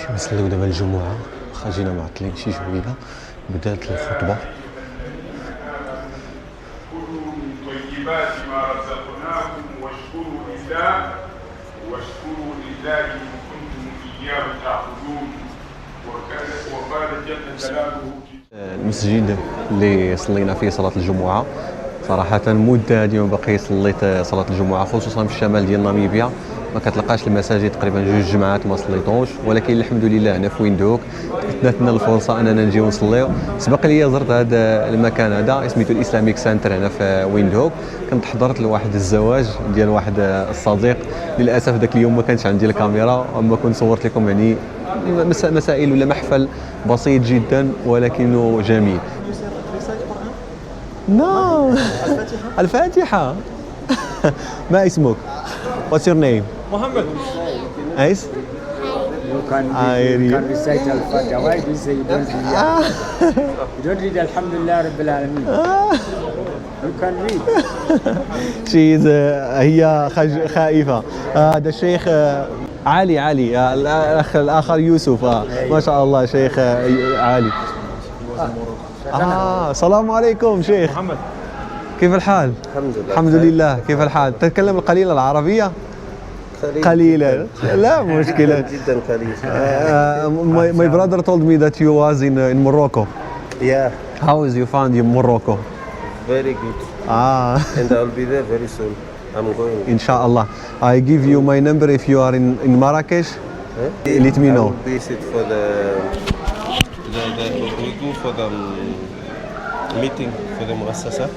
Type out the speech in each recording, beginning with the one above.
كنصليو دابا الجمعة، واخا جينا معطلين شي شوية. بدات الخطبة. كلوا من طيبات ما رزقناكم واشكروا لله إن كنتم إياه تعبدون. وقال جل جلاله المسجد اللي صلينا فيه صلاة الجمعة صراحة مدة هادي ما باقي صليت صلاة الجمعة، خصوصا في الشمال ديال ناميبيا ما كتلقاش المساجد، تقريبا 2 جمعات ما صليتوش، ولكن الحمد لله هنا في ويندهوك تنات لنا الفرصة اننا نجيو نصليو. سبق لي زرت هذا المكان هذا سميتو الإسلاميك سنتر هنا في ويندهوك، كنت حضرت لواحد الزواج ديال واحد الصديق. للاسف ذاك اليوم ما كانش عندي الكاميرا، اما كنت صورت لكم يعني مسائل ولا محفل بسيط جدا ولكنه جميل. نو الفاتحة. ما اسمك؟ What's your name? Muhammad. Nice. You can recite Al-Fatiha. Why do you say you don't read? You don't read Alhamdulillah Rabbil Alameen. You can read. She is هي خائفة. هذا الشيخ علي الأخ الآخر يوسف. ما شاء الله شيخ علي. السلام عليكم شيخ. محمد. كيف الحال؟ الحمد لله. كيف الحال؟ تتكلم القليل العربية؟ قليلا. لا مشكلة. جدا قليل. My brother told me that you was in Morocco. Yeah. How is you found in Morocco? Very good. And I'll be there very soon. I'm going. Inshallah. I give you my number if you are in Marrakesh. Let me know. I will visit for we go for the meeting for the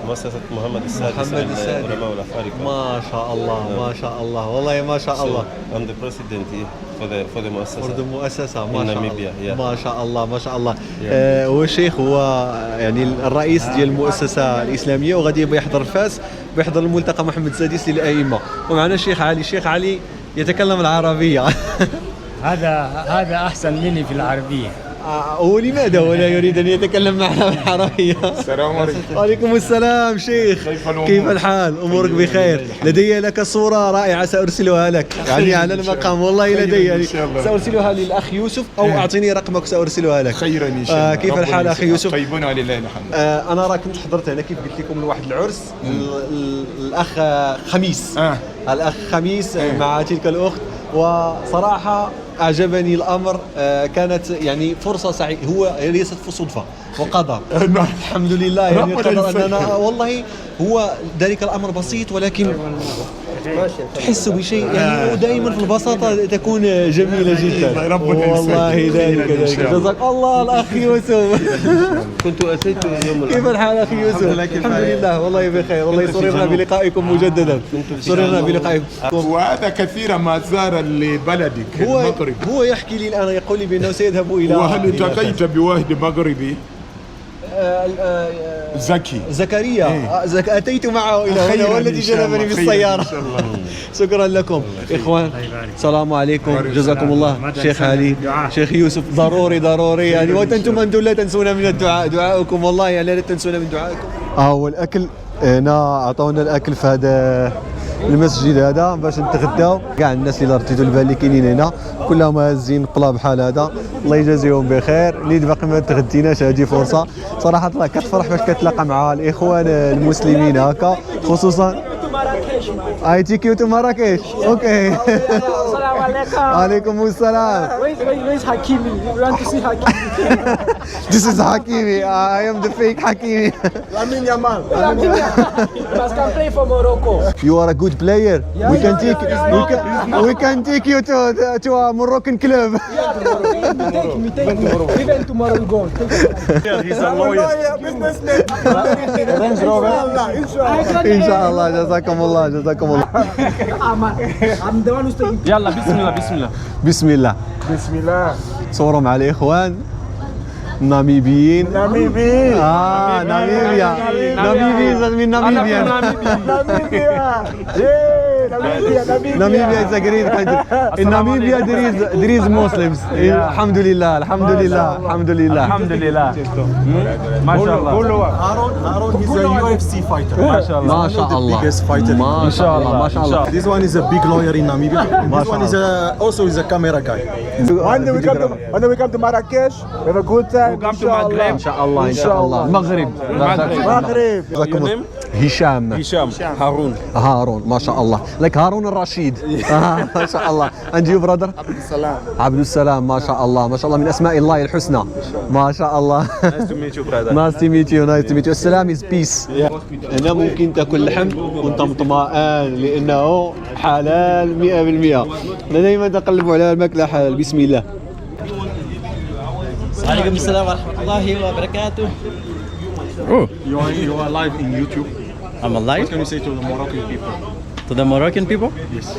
مؤسسة محمد السادس للعلماء والأفارقة. ما شاء الله ما شاء الله والله ما شاء الله. I'm the president here for the مؤسسة. For the مؤسسة ما شاء ناميبيا. الله. ما شاء الله ما شاء الله. هو الشيخ هو يعني الرئيس ديال المؤسسة الإسلامية، وغادي يحضر فاس، بيحضر الملتقى محمد السادس للأئمة، ومعنا الشيخ علي. الشيخ علي يتكلم العربية. هذا أحسن مني في العربية. ولماذا هو لا يريد أن يتكلم معنا بالعربية؟ السلام عليكم. وعليكم السلام شيخ. كيف الحال؟ أمورك بخير؟ لدي لك صورة رائعة سأرسلها لك يعني على المقام، والله لدي يعني سأرسلها للأخ يوسف أو أعطيني رقمك سأرسلها لك. خيرا إن شاء الله. كيف الحال أخي يوسف؟ طيبون ولله الحمد. أنا راك كنت حضرت هنا كيف قلت لكم لواحد العرس الأخ خميس. الأخ خميس مع تلك الأخت، وصراحة أعجبني الأمر. كانت يعني فرصة سعيدة، هو ليست صدفة وقدر. الحمد لله يعني قدر أننا والله هو ذلك الأمر بسيط، ولكن تحس بشيء يعني دائما في البساطة تكون جميلة جدا. والله ذلك جزاك الله الأخ يوسف. كنت أتيت يوم كيف الحال أخي يوسف؟ الحمد لله والله بخير، والله سررنا بلقائكم مجددا. سررنا بلقائكم. وهذا كثيرا ما زار لبلدك المغرب. هو يحكي لي الآن، يقول لي بأنه سيذهب إلى. وهل التقيت بواحد مغربي؟ زكريا. أتيت معه إلى هنا، والذي جلبني بالسيارة. شكرا لكم إخوان. السلام عليكم. جزاكم الله. شيخ علي، شيخ يوسف، ضروري يعني، وأنتم لا تنسونا من الدعاء، دعاءكم والله يعني لا تنسونا من دعائكم. والأكل هنا عطونا الأكل في هذا المسجد هذا باش نتغداو. كاع الناس اللي رديتوا البال اللي كاينين هنا كلهم هازين قلا بحال هذا، الله يجازيهم بخير. اللي باقي ما تغديناش هذه فرصه صراحه، الله كتفرح باش كتلاقى مع الاخوان المسلمين هكا، خصوصا I take you to Marrakesh. Okay. Assalamu alaikum. Alaikum assalam. Where is Hakimi? We want to see Hakimi. This is Hakimi. I am the fake Hakimi. Lamin Yamal. You must come play for Morocco. You are a good player. We can take you to a Moroccan club. Take me. Even tomorrow we go. He's a lawyer. Range Rover. Inshallah. جزاكم الله. I'm the one who's taking. يلا بسم الله. بسم الله. صوروا مع الإخوان ناميبيين. ناميبيا. ناميبيا من ناميبيا. Namibia is a great country. In Namibia there is Muslims. Alhamdulillah, alhamdulillah, alhamdulillah. Alhamdulillah. MashaAllah. Harun is a UFC fighter. MashaAllah. ما شاء الله. Biggest fighter. ما شاء الله ما شاء الله. This one is a big lawyer in Namibia. This one is also is a camera guy. One day we come to Marrakesh, we have a good time. Come to Maghreb. إن شاء الله إن شاء الله. المغرب. Maghreb. هشام. هارون. هارون ما شاء الله. Like هارون الرشيد. ما شاء الله. And you brother? عبد السلام ما شاء الله ما شاء الله من أسماء الله الحسنى. ما شاء الله. Nice to meet you, brother. Nice to meet you. Nice to meet you. السلام is peace. أنا ممكن تاكل لحم وأنت مطمئن لأنه حلال 100%. أنا دائما نقلب على الماكلة حلال. بسم الله. عليكم السلام ورحمة الله وبركاته. You are live in YouTube. I'm alive. What can you say to the Moroccan people? To the Moroccan people? Yes.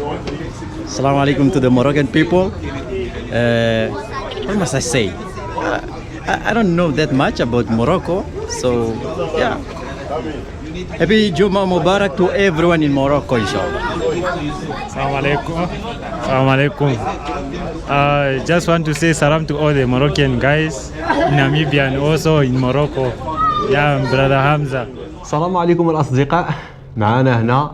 Assalamu alaikum to the Moroccan people. What must I say? I don't know that much about Morocco, so yeah. Happy Juma Mubarak to everyone in Morocco, inshallah. Assalamu alaikum. Assalamu alaikum. Just want to say salam to all the Moroccan guys in Namibia and also in Morocco. Yeah, brother Hamza. السلام عليكم الأصدقاء. معنا هنا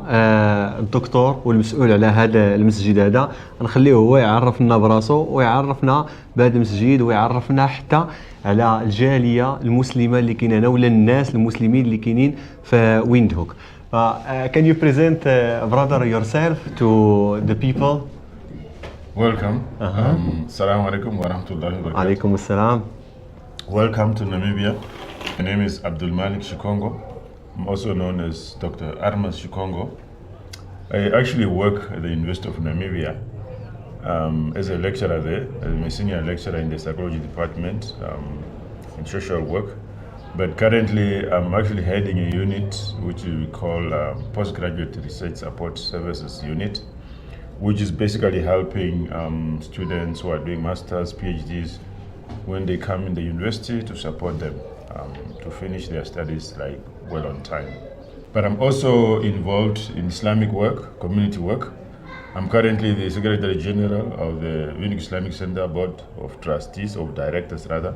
الدكتور والمسؤول على هذا المسجد هذا. نخليه هو يعرفنا براسو ويعرفنا بهذا المسجد ويعرفنا حتى على الجالية المسلمة اللي كاينه هنا ولا الناس المسلمين اللي كاينين في ويندهوك. Can you present brother yourself to the people? Welcome. Assalamu alaikum wa rahmatullahi wa barakatuh. عليكم السلام. Welcome to Namibia. My name is Abdul Malik Shikongo. I'm also known as Dr. Armas Shikongo. I actually work at the University of Namibia as a lecturer there. I'm a senior lecturer in the psychology department in social work. But currently I'm actually heading a unit which we call Postgraduate Research Support Services Unit, which is basically helping students who are doing masters, PhDs, when they come in the university to support them to finish their studies like well on time. But I'm also involved in Islamic work, community work. I'm currently the Secretary General of the Windhoek Islamic Center Board of Trustees, of Directors rather.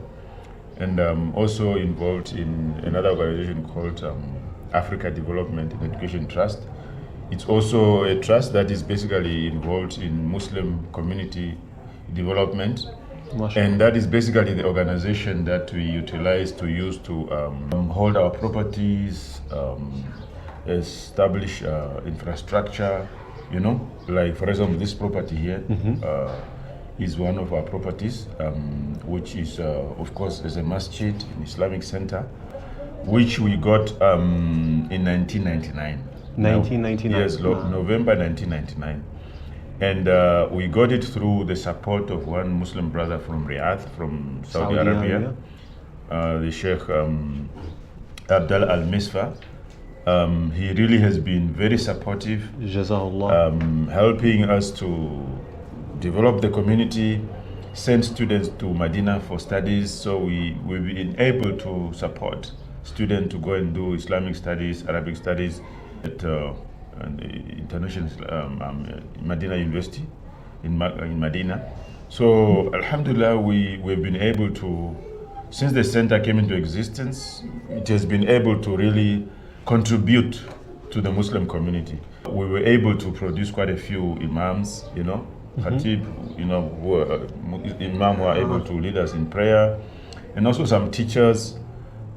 And I'm also involved in another organization called Africa Development and Education Trust. It's also a trust that is basically involved in Muslim community development. And that is basically the organization that we utilize to use to hold our properties, establish infrastructure, you know, like for example this property here is one of our properties, which is of course is a masjid, an Islamic center, which we got in 1999. 1999? Yes, November 1999. And we got it through the support of one Muslim brother from Riyadh, from Saudi Arabia, the Sheikh Abdel Al-Misfa. He really has been very supportive, helping us to develop the community, send students to Medina for studies. So we've been able to support students to go and do Islamic studies, Arabic studies at International Medina University in Medina. So Alhamdulillah, we've been able to, since the center came into existence, it has been able to really contribute to the Muslim community. We were able to produce quite a few imams, you know, khatib, you know, imam who are able to lead us in prayer, and also some teachers.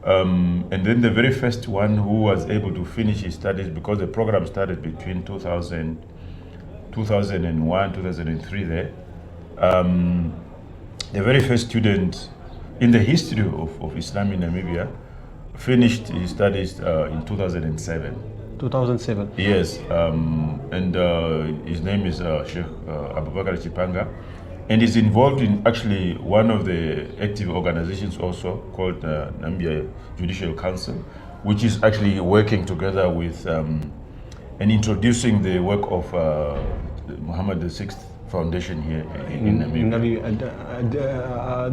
And then the very first one who was able to finish his studies, because the program started between 2001, 2003 there. The very first student in the history of Islam in Namibia finished his studies in 2007. 2007? Yes, and his name is Sheikh Abubakar Chipanga. And he's involved in actually one of the active organizations also called Namibia Judicial Council, which is actually working together with and introducing the work of Muhammad VI Foundation here in Namibia.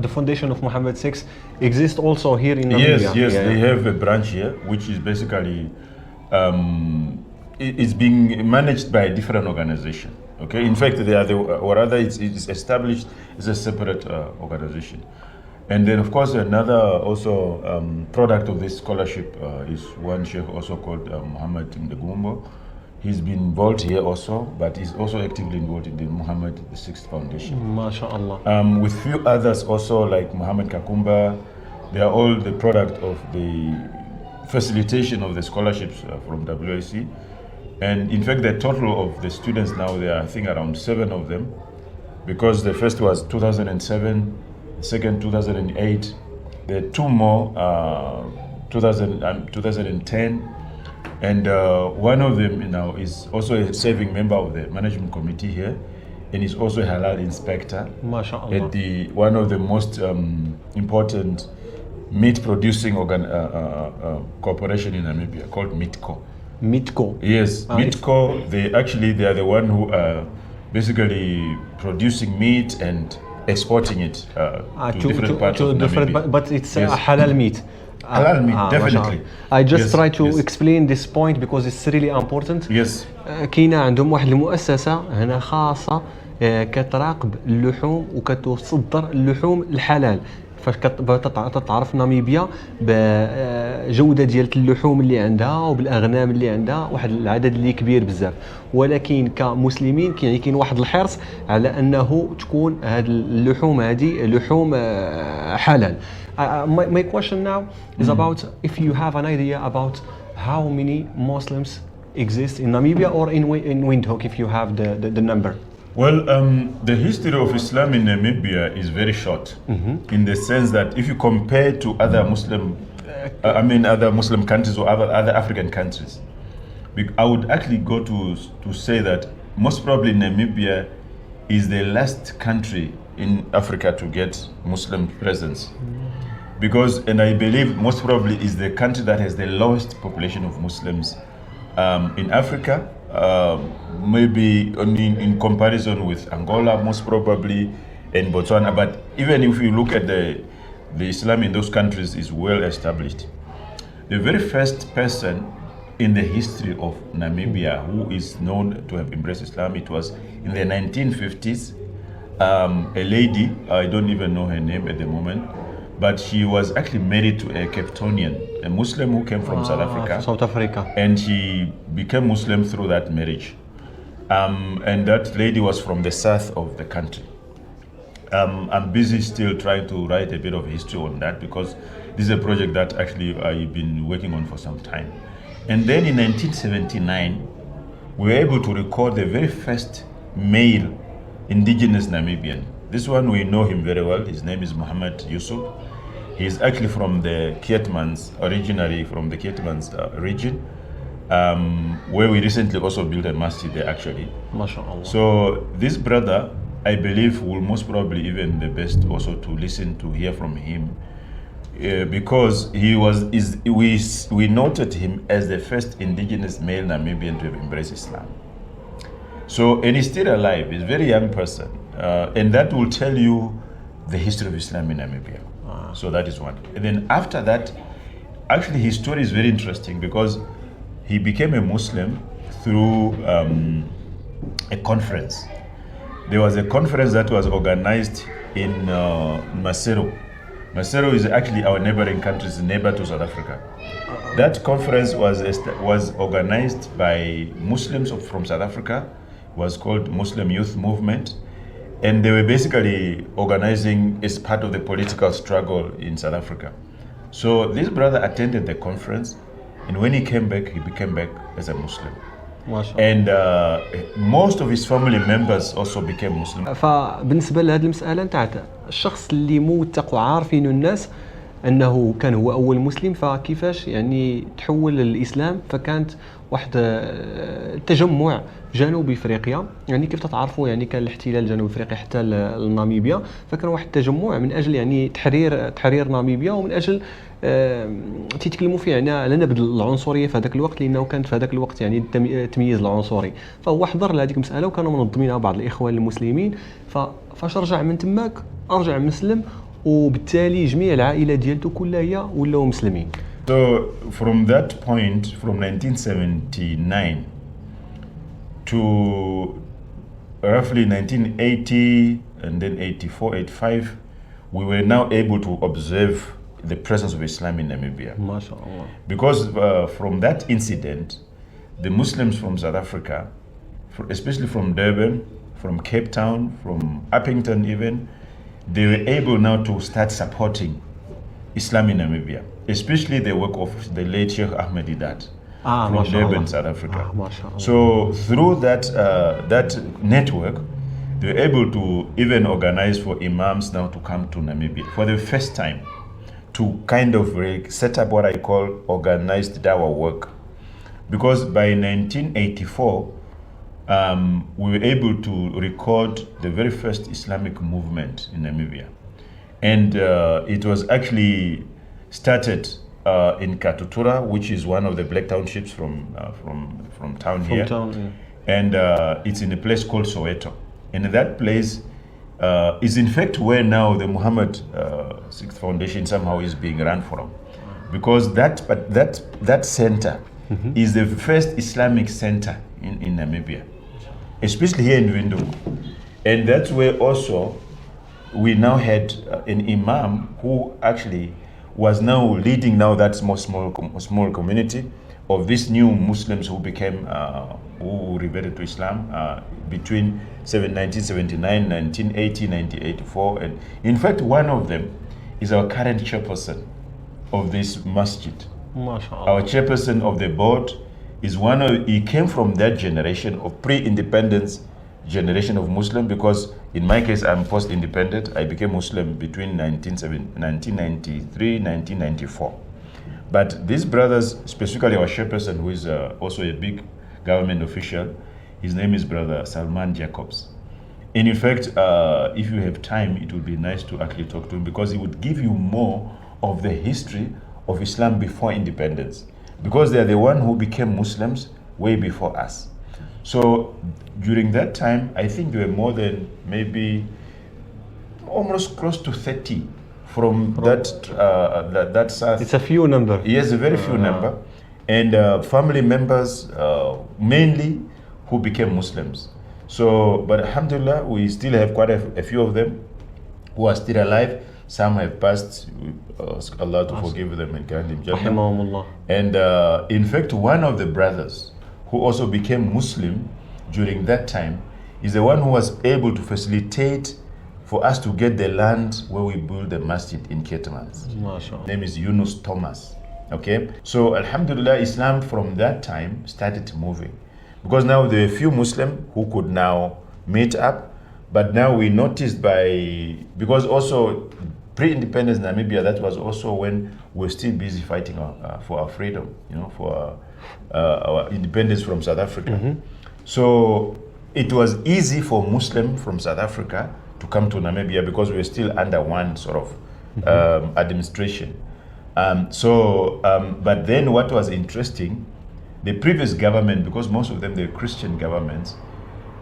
The foundation of Muhammad VI exists also here in Namibia? Yes, they have a branch here, which is basically it's being managed by a different organization. Okay, in fact, they are or rather, it's established as a separate organization. And then, of course, another also product of this scholarship is one sheikh also called Muhammad Ndegumbo. He's been involved here also, but he's also actively involved in the Muhammad VI Foundation. MashaAllah. With few others also like Muhammad Kakumba. They are all the product of the facilitation of the scholarships from WIC. And in fact, the total of the students now, there are I think around 7 of them, because the first was 2007, the second 2008, there are 2 more 2010, and one of them now is also a serving member of the management committee here, and is also a halal inspector at one of the most important meat producing corporation in Namibia called Mitco. Mitco. Yes, Mitco. They are the one who are basically producing meat and exporting it to different parts of Namibia. But it's halal meat. Halal meat, definitely. I just try to explain this point because it's really important. Yes. كاينة عندهم واحد المؤسسة هنا خاصة كتراقب اللحوم وكتصدر اللحوم الحلال. فتعرف ناميبيا بجودة ديال اللحوم اللي عندها وبالأغنام اللي عندها واحد العدد اللي كبير بزاف، ولكن كمسلمين كاين واحد الحرص على أنه تكون هاد اللحوم هذه لحوم حلال. My question now is about if you have an idea about how many Muslims exist in Namibia or in Windhoek, if you have the number. Well, the history of Islam in Namibia is very short, in the sense that if you compare to other Muslim countries or other African countries, I would actually go to say that most probably Namibia is the last country in Africa to get Muslim presence. Because, and I believe most probably is the country that has the lowest population of Muslims in Africa, maybe only in comparison with Angola, most probably, and Botswana. But even if you look at the Islam in those countries is well established. The very first person in the history of Namibia who is known to have embraced Islam, it was in the 1950s, a lady, I don't even know her name at the moment, but she was actually married to a Cape Townian, a Muslim who came from South Africa. And she became Muslim through that marriage. And that lady was from the south of the country. I'm busy still trying to write a bit of history on that because this is a project that actually I've been working on for some time. And then in 1979, we were able to record the very first male indigenous Namibian. This one, we know him very well. His name is Muhammad Yusuf. He's actually from the Kietmans, originally from the Kietmans region, where we recently also built a masjid there actually. MashaAllah. So this brother, I believe, will most probably even the best also to listen to hear from him, because we noted him as the first indigenous male Namibian to have embraced Islam. So, and he's still alive, he's a very young person. And that will tell you the history of Islam in Namibia. So that is one. And then after that, actually his story is very interesting because he became a Muslim through a conference. There was a conference that was organized in Maseru. Maseru is actually our neighboring country's neighbor to South Africa. That conference was organized by Muslims from South Africa, was called Muslim Youth Movement. And they were basically organizing as part of the political struggle in South Africa. So this brother attended the conference, and when he came back, he became back as a Muslim. And most of his family members also became Muslim. فبالنسبة لهذه المسألة نتاع الشخص اللي موثق وعارفينه الناس أنه كان هو أول مسلم، فكيفاش يعني تحول للإسلام؟ فكانت واحد تجمع جنوب افريقيا، يعني كيف تتعرفوا يعني كان الاحتلال جنوب افريقيا حتى لناميبيا، فكان واحد التجمع من اجل يعني تحرير ناميبيا، ومن اجل تيتكلموا فيه يعني على نبذ العنصريه في هذاك الوقت، لانه كانت في هذاك الوقت يعني التمييز العنصري، فهو حضر لهذيك المساله وكانوا منظمينها بعض الاخوان المسلمين. فاش رجع من تماك رجع مسلم، وبالتالي جميع العائله ديالته كلها هي ولاو مسلمين. So from that point, from 1979, to roughly 1980 and then 84, 85, we were now able to observe the presence of Islam in Namibia. MashaAllah. Because from that incident, the Muslims from South Africa, especially from Durban, from Cape Town, from Uppington even, they were able now to start supporting Islam in Namibia, especially the work of the late Sheikh Ahmed Didat from Durban, South Africa. So through that network, they were able to even organize for imams now to come to Namibia for the first time, to kind of set up what I call organized dawah work. Because by 1984, we were able to record the very first Islamic movement in Namibia. And it was actually started in Katutura, which is one of the black townships from town here. And it's in a place called Soweto. And that place is in fact where now the Muhammad Sixth Foundation somehow is being run from. Because that center is the first Islamic center in Namibia, especially here in Windhoek. And that's where also we now had an imam who actually was now leading now that small community of these new Muslims who became, who reverted to Islam between 1979, 1980, 1984. And in fact, one of them is our current chairperson of this masjid. MashaAllah. Our chairperson of the board is he came from that generation of pre-independence generation of Muslim, because in my case, I'm post-independent. I became Muslim between 1993, 1994. But these brothers, specifically our chairperson, who is also a big government official, his name is Brother Salman Jacobs. And in fact, if you have time, it would be nice to actually talk to him, because he would give you more of the history of Islam before independence, because they are the one who became Muslims way before us. So during that time, I think there were more than maybe almost close to 30 from that south. It's a few number. Yes, a very few number. And family members, mainly, who became Muslims. So, but alhamdulillah, we still have quite a few of them who are still alive. Some have passed. We ask Allah to forgive them and grant them Jannah. And in fact, one of the brothers who also became Muslim during that time is the one who was able to facilitate for us to get the land where we built the masjid in Ketamans. His name is Yunus Thomas. Okay, so alhamdulillah, Islam from that time started moving, because now there are a few Muslims who could now meet up. But now we noticed because also pre-independence Namibia, that was also when we're still busy fighting for our freedom, for our independence from South Africa. So it was easy for Muslims from South Africa to come to Namibia, because we were still under one sort of administration. But then what was interesting, the previous government, because most of them, they're Christian governments,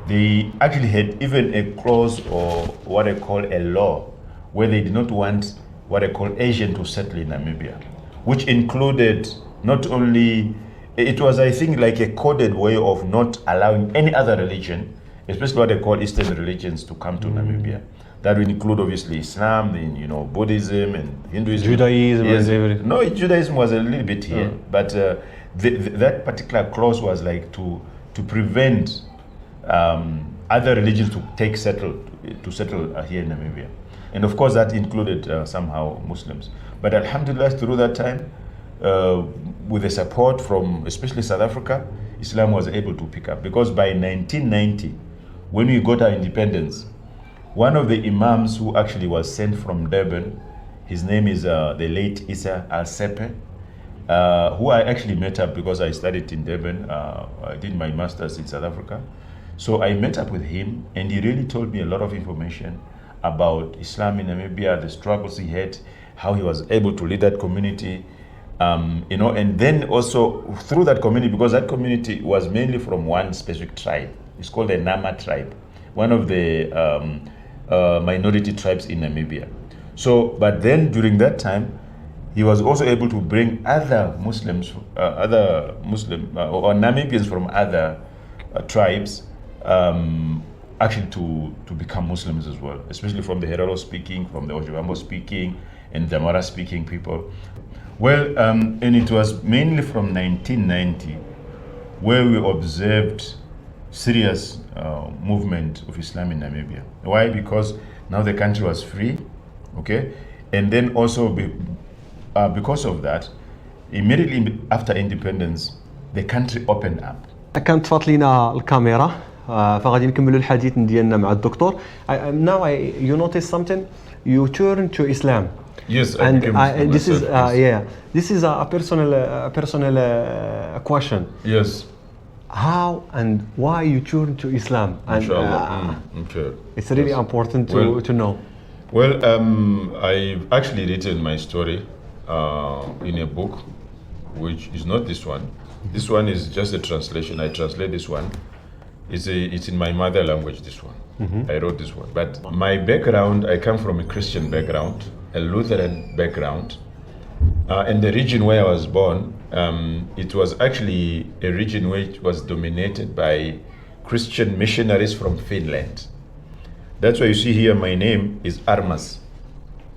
they actually had even a clause, or what I call a law, where they did not want what I call Asian to settle in Namibia, which included not only, it was, I think, like a coded way of not allowing any other religion, especially what they call Eastern religions, to come to Namibia. That would include obviously Islam, then, Buddhism and Hinduism. Judaism. Yes. No, Judaism was a little bit here, but that particular clause was like to prevent other religions to settle here in Namibia. And of course that included somehow Muslims. But alhamdulillah, through that time, with the support from especially South Africa, Islam was able to pick up. Because by 1990, when we got our independence, one of the imams who actually was sent from Durban, his name is the late Isa Al-Sepe, who I actually met up because I studied in Durban. I did my master's in South Africa. So I met up with him, and he really told me a lot of information about Islam in Namibia, the struggles he had, how he was able to lead that community, and then also through that community, because that community was mainly from one specific tribe. It's called the Nama tribe, one of the minority tribes in Namibia. So, but then during that time, he was also able to bring other Muslims, or Namibians from other tribes actually to become Muslims as well, especially from the Herero speaking, from the Ojibambo speaking, and Damara speaking people. Well, and it was mainly from 1990 where we observed serious movement of Islam in Namibia. Why? Because now the country was free, okay? And then also because of that, immediately after independence, the country opened up. كانت فات لينا الكاميرا فغادي نكملوا الحديث ديالنا مع الدكتور. Now you notice something, you turn to Islam. Yes, and this is this is a personal question. Yes. How and why you turn to Islam? And okay. It's really important to know. Well, I've actually written my story in a book, which is not this one. This one is just a translation. I translate this one. It's in my mother language, this one. I wrote this one. But my background, I come from a Christian background, a Lutheran background. And the region where I was born, it was actually a region which was dominated by Christian missionaries from Finland. That's why you see here my name is Armas.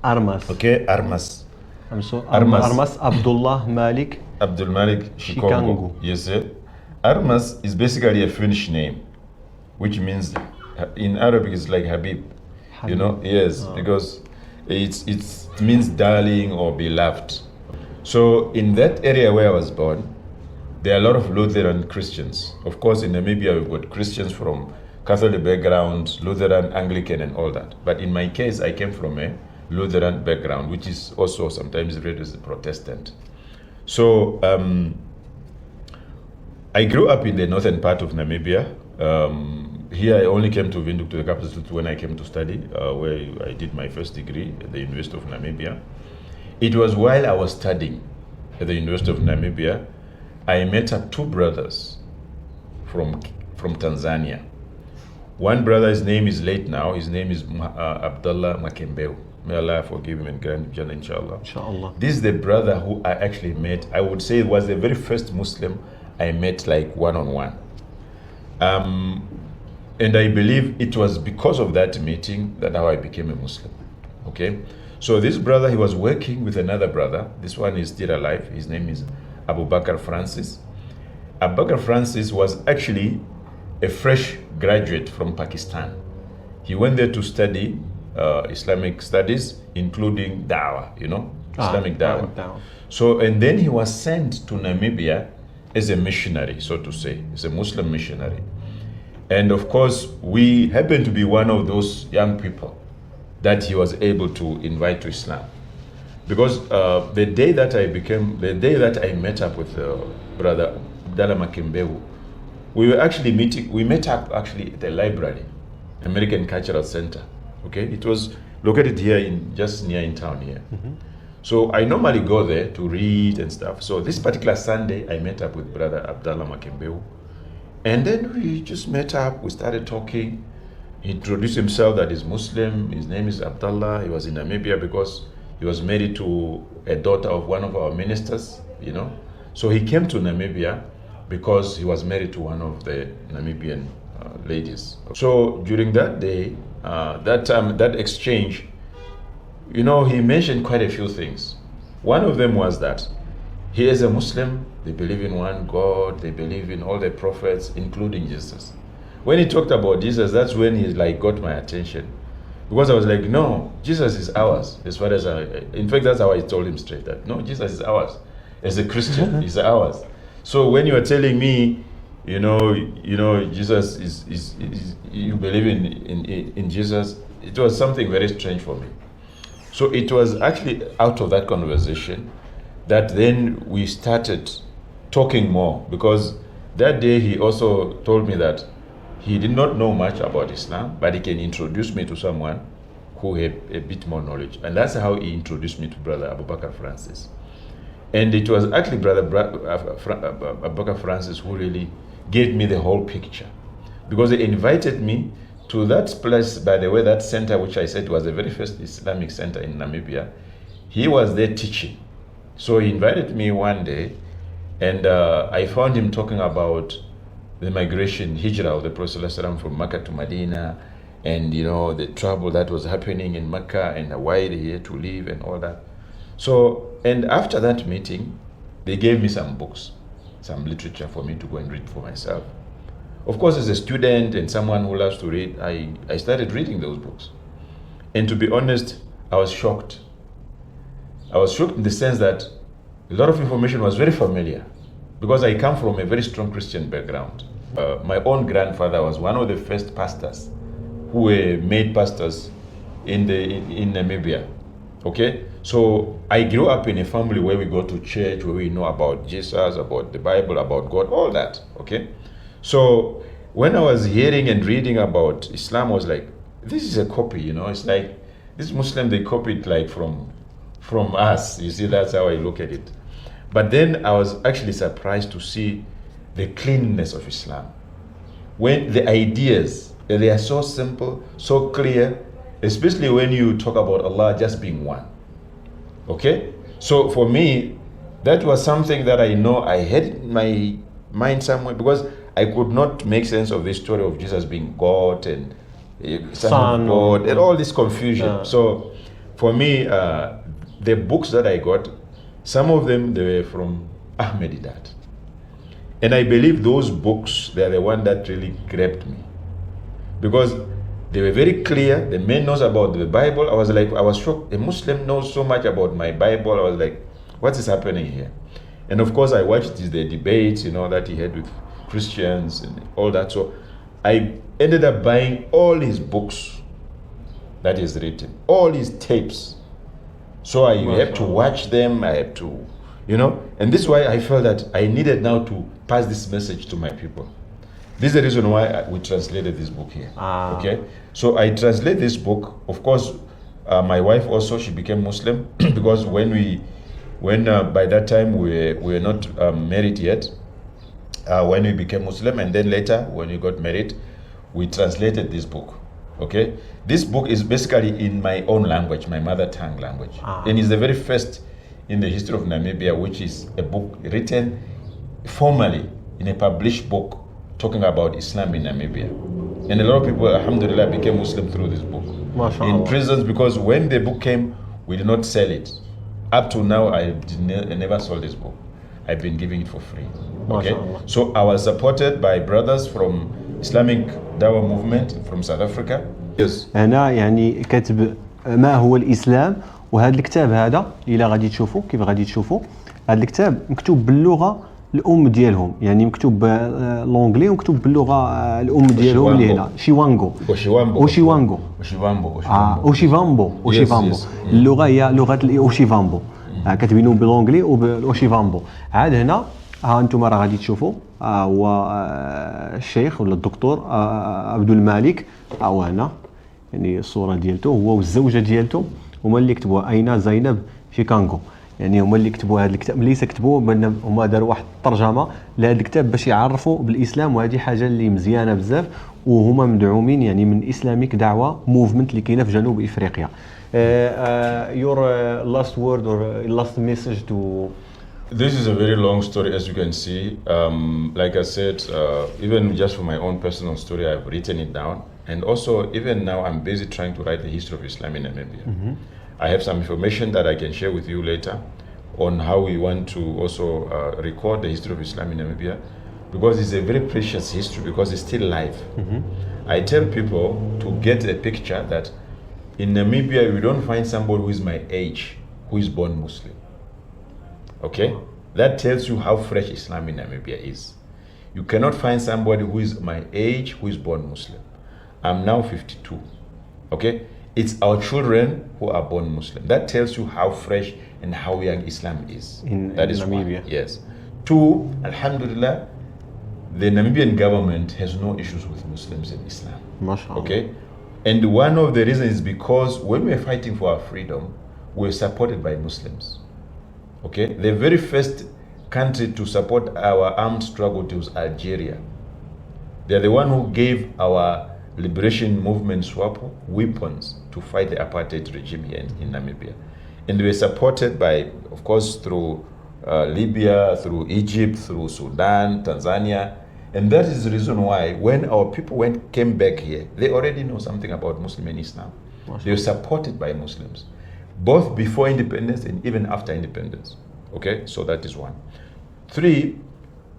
Armas. Okay, Armas. Armas Abdullah Malik. Abdul Malik Shikongo. Yes, sir. Armas is basically a Finnish name, which means in Arabic it's like Habib. You know, yes, because it means darling or beloved. So in that area where I was born, there are a lot of Lutheran Christians. Of course, in Namibia we've got Christians from Catholic background, Lutheran, Anglican, and all that. But in my case, I came from a Lutheran background, which is also sometimes read as a Protestant. So I grew up in the northern part of Namibia. Here I only came to Windhoek, to the capital, when I came to study, where I did my first degree at the University of Namibia. It was while I was studying at the University of Namibia, I met up two brothers from Tanzania. One brother, his name is late now, his name is Abdullah Makembeu. May Allah forgive him and grant him inshallah. Inshallah. This is the brother who I actually met. I would say was the very first Muslim I met like one-on-one. And I believe it was because of that meeting that how I became a Muslim. Okay? So this brother, he was working with another brother. This one is still alive. His name is Abu Bakr Francis. Abu Bakr Francis was actually a fresh graduate from Pakistan. He went there to study Islamic studies, including da'wah, Islamic da'wah. So, and then he was sent to Namibia as a missionary, so to say, as a Muslim missionary. And of course, we happened to be one of those young people that he was able to invite to Islam. Because the day that I met up with Brother Abdallah Makembeu, we met up actually at the library, American Cultural Center. Okay, it was located here just near in town here. So I normally go there to read and stuff. So this particular Sunday, I met up with Brother Abdallah Makembeu. And then we just met up, we started talking. He introduced himself that he's Muslim. His name is Abdallah. He was in Namibia because he was married to a daughter of one of our ministers, So he came to Namibia because he was married to one of the Namibian ladies. So during that day, that exchange, he mentioned quite a few things. One of them was that he is a Muslim, they believe in one God, they believe in all the prophets, including Jesus. When he talked about Jesus, that's when he got my attention. Because I was like, no, Jesus is ours. As far as in fact, that's how I told him straight that, no, Jesus is ours. As a Christian, he's ours. So when you are telling me, Jesus is you believe in Jesus, it was something very strange for me. So it was actually out of that conversation that then we started talking more, because that day he also told me that he did not know much about Islam, but he can introduce me to someone who had a bit more knowledge. And that's how he introduced me to Brother Abu Bakr Francis. And it was actually Brother Abu Bakr Francis who really gave me the whole picture. Because he invited me to that place, by the way, that center which I said was the very first Islamic center in Namibia. He was there teaching. So he invited me one day, and I found him talking about the migration, hijrah of the Prophet ﷺ from Mecca to Medina, and the trouble that was happening in Mecca and why they had to leave and all that. So, and after that meeting, they gave me some books, some literature for me to go and read for myself. Of course, as a student and someone who loves to read, I started reading those books. And to be honest, I was shocked. I was shocked in the sense that a lot of information was very familiar because I come from a very strong Christian background. My own grandfather was one of the first pastors who were made pastors in Namibia. Okay, so I grew up in a family where we go to church, where we know about Jesus, about the Bible, about God, all that. Okay, so when I was hearing and reading about Islam, I was like, this is a copy, it's like this Muslim, they copied like from us. You see, that's how I look at it. But then I was actually surprised to see the cleanness of Islam. When the ideas, they are so simple, so clear, especially when you talk about Allah just being one. Okay? So for me, that was something that I know I had in my mind somewhere, because I could not make sense of this story of Jesus being God and Son of God and all this confusion. Yeah. So for me, the books that I got, some of them, they were from Ahmediyat. And I believe those books, they are the one that really grabbed me. Because they were very clear. The man knows about the Bible. I was shocked. A Muslim knows so much about my Bible. I was like, what is happening here? And of course, I watched the debates, that he had with Christians and all that. So I ended up buying all his books that he's written, all his tapes. So I have to watch them. I have to, and this is why I felt that I needed now to pass this message to my people. This is the reason why we translated this book here. Okay, so I translate this book. Of course, my wife also, she became Muslim because when by that time we were not married yet. When we became Muslim, and then later when we got married, we translated this book. Okay, this book is basically in my own language, my mother tongue language, and it's the very first in the history of Namibia, which is a book written formally in a published book talking about Islam in Namibia. And a lot of people, alhamdulillah, became Muslim through this book. In prisons, because when the book came, we did not sell it. Up to now, I never sold this book. I've been giving it for free. Okay, so I was supported by brothers from Islamic Dawah movement from South Africa. Yes. أنا يعني كاتب ما هو الإسلام، وهذا الكتاب هذا إلى غادي تشوفوا كيف غادي تشوفوا، هذا الكتاب مكتوب باللغة الأم ديالهم، يعني مكتوب بالانجلي ومكتوب باللغة الأم ديالهم اللي هنا أوشيفامبو. اللغة هي لغة الأوشيفامبو، كاتبينهم بالانجلي وبالأوشيفامبو. عاد هنا ها انتم راه غادي تشوفوا هو الشيخ ولا الدكتور عبد المالك، هو هنا يعني الصوره ديالته هو والزوجه ديالته هما اللي كتبوا اين زينب في كانغو، يعني هما اللي كتبوا هذا الكتاب. ليس كتبوا هما داروا واحد الترجمه لهذا الكتاب باش يعرفوا بالاسلام، وهذه حاجه اللي مزيانه بزاف، وهما مدعومين يعني من اسلاميك دعوه موفمنت اللي كاينه في جنوب افريقيا. your last word or last message to. This is a very long story, as you can see. Like I said, even just for my own personal story, I've written it down. And also, even now, I'm busy trying to write the history of Islam in Namibia. I have some information that I can share with you later on how we want to also record the history of Islam in Namibia, because it's a very precious history, because it's still alive. I tell people to get a picture that in Namibia, we don't find somebody who is my age, who is born Muslim. Okay, that tells you how fresh Islam in Namibia is. You cannot find somebody who is my age who is born Muslim. I'm now 52. Okay, it's our children who are born Muslim. That tells you how fresh and how young Islam is. That is Namibia. One. Yes. Two, alhamdulillah, the Namibian government has no issues with Muslims and Islam. MashaAllah. Okay, and one of the reasons is because when we're fighting for our freedom, we're supported by Muslims. Okay, the very first country to support our armed struggle was Algeria. They're the one who gave our liberation movement SWAPO weapons to fight the apartheid regime here in Namibia. And they were supported by, of course, through Libya, through Egypt, through Sudan, Tanzania, And that is the reason why when our people came back here, they already know something about Muslim and Islam. They were supported by Muslims, both before independence and even after independence. Okay, so that is one. 3,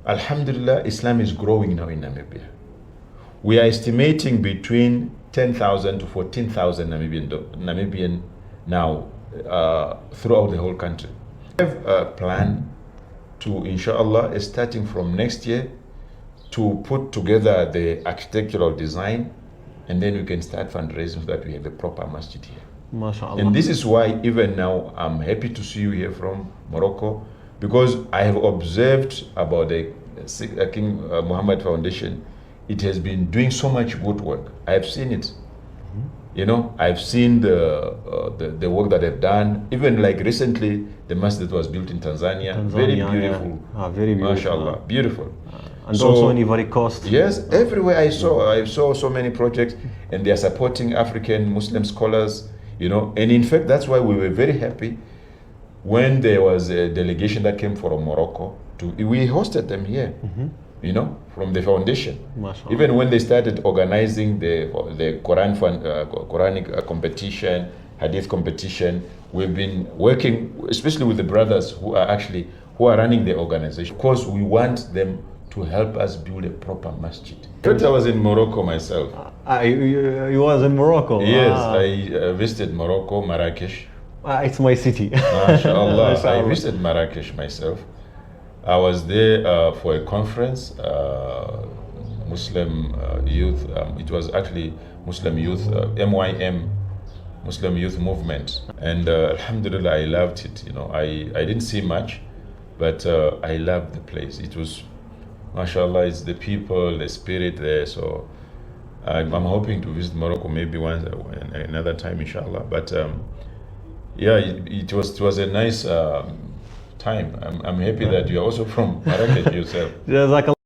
Alhamdulillah, Islam is growing now in Namibia. We are estimating between 10,000 to 14,000 Namibian now throughout the whole country. We have a plan to, inshallah, starting from next year, to put together the architectural design, and then we can start fundraising so that we have a proper masjid here. MashaAllah. And this is why even now I'm happy to see you here from Morocco, because I have observed about the King Muhammad Foundation. It has been doing so much good work. I have seen it. You know, I've seen the work that they've done. Even like recently, the masjid that was built in Tanzania. Very beautiful. Yeah. Very beautiful. MashaAllah, beautiful. And so, also in Ivory Coast. Yes, everywhere I saw so many projects, and they are supporting African Muslim scholars. You know, and in fact, that's why we were very happy when there was a delegation that came from Morocco. We hosted them here. You know, from the foundation. Even when they started organizing the Quranic competition, Hadith competition, we've been working, especially with the brothers who are running the organization. Of course, we want them to help us build a proper masjid. First, I was in Morocco myself. You was in Morocco? Yes, I visited Morocco, Marrakesh. It's my city. MashaAllah. I visited Marrakesh myself. I was there for a conference, Muslim youth. It was actually Muslim youth, MYM, Muslim Youth Movement. And Alhamdulillah, I loved it. You know, I didn't see much, but I loved the place. It was, MashaAllah, it's the people, the spirit there. So I'm hoping to visit Morocco maybe once, another time, inshallah. But yeah, it was a nice time. I'm happy that you're also from Marrakech yourself.